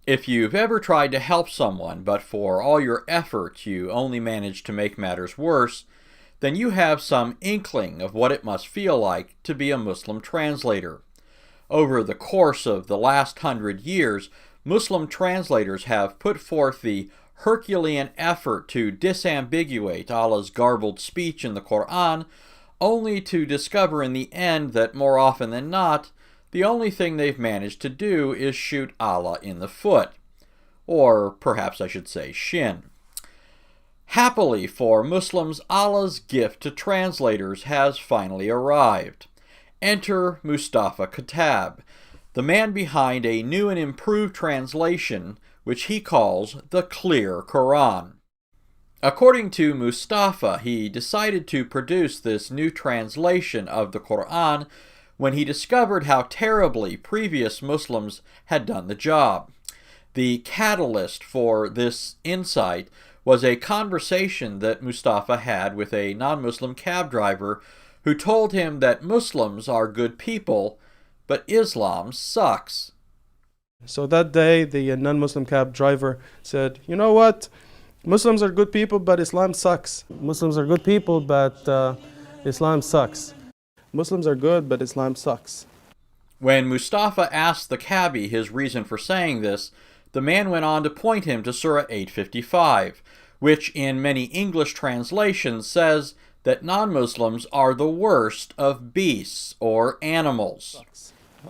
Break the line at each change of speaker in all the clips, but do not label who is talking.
If you've ever tried to help someone, but for all your efforts you only manage to make matters worse, then you have some inkling of what it must feel like to be a Muslim translator. Over the course of the last 100 years, Muslim translators have put forth the Herculean effort to disambiguate Allah's garbled speech in the Quran, only to discover in the end that more often than not, the only thing they've managed to do is shoot Allah in the foot. Or perhaps I should say shin. Happily for Muslims, Allah's gift to translators has finally arrived. Enter Mustafa Khattab, the man behind a new and improved translation which he calls the Clear Quran. According to Mustafa, he decided to produce this new translation of the Quran when he discovered how terribly previous Muslims had done the job. The catalyst for this insight was a conversation that Mustafa had with a non-Muslim cab driver who told him that Muslims are good people, but Islam sucks.
So that day, the non-Muslim cab driver said, "You know what? Muslims are good people, but Islam sucks. Muslims are good people, but Islam sucks. Muslims are good, but Islam sucks."
When Mustafa asked the cabbie his reason for saying this, the man went on to point him to Surah 855, which in many English translations says that non-Muslims are the worst of beasts or animals.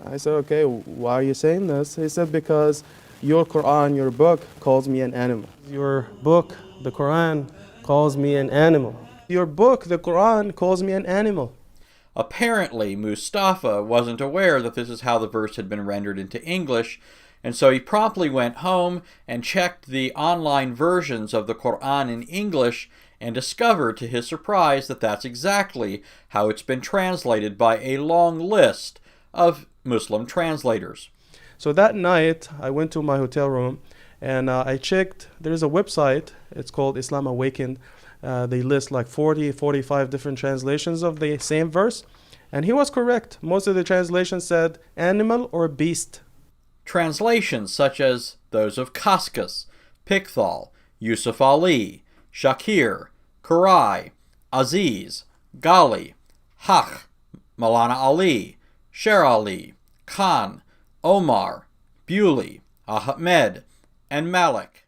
I said, "Okay, why are you saying this?" He said, "Because your Quran, your book, calls me an animal. Your book, the Quran, calls me an animal. Your book, the Quran, calls me an animal."
Apparently, Mustafa wasn't aware that this is how the verse had been rendered into English, and so he promptly went home and checked the online versions of the Quran in English and discovered to his surprise that that's exactly how it's been translated by a long list of Muslim translators.
So that night, I went to my hotel room and I checked. There's a website. It's called Islam Awakened. They list like 40, 45 different translations of the same verse. And he was correct. Most of the translations said animal or beast.
Translations such as those of Kaskas, Pickthall, Yusuf Ali, Shakir, Kurai, Aziz, Ghali, Haq, Maulana Ali, Sher Ali, Khan, Omar, Bewley, Ahmed, and Malik.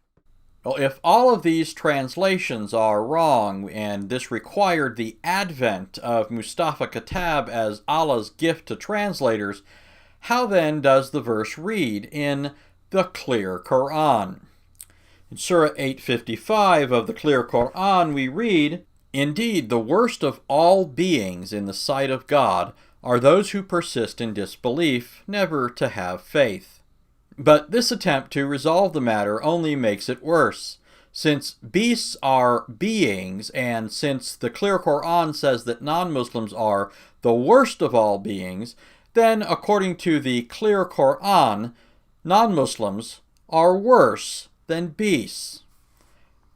Well, if all of these translations are wrong, and this required the advent of Mustafa Khattab as Allah's gift to translators, how then does the verse read in the Clear Quran? In Surah 855 of the Clear Quran we read, "Indeed, the worst of all beings in the sight of God are those who persist in disbelief, never to have faith." But this attempt to resolve the matter only makes it worse. Since beasts are beings, and since the Clear Quran says that non-Muslims are the worst of all beings, then according to the Clear Quran, non-Muslims are worse than beasts.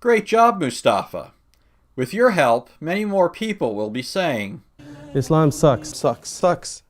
Great job, Mustafa. With your help, many more people will be saying,
Islam sucks, sucks, sucks.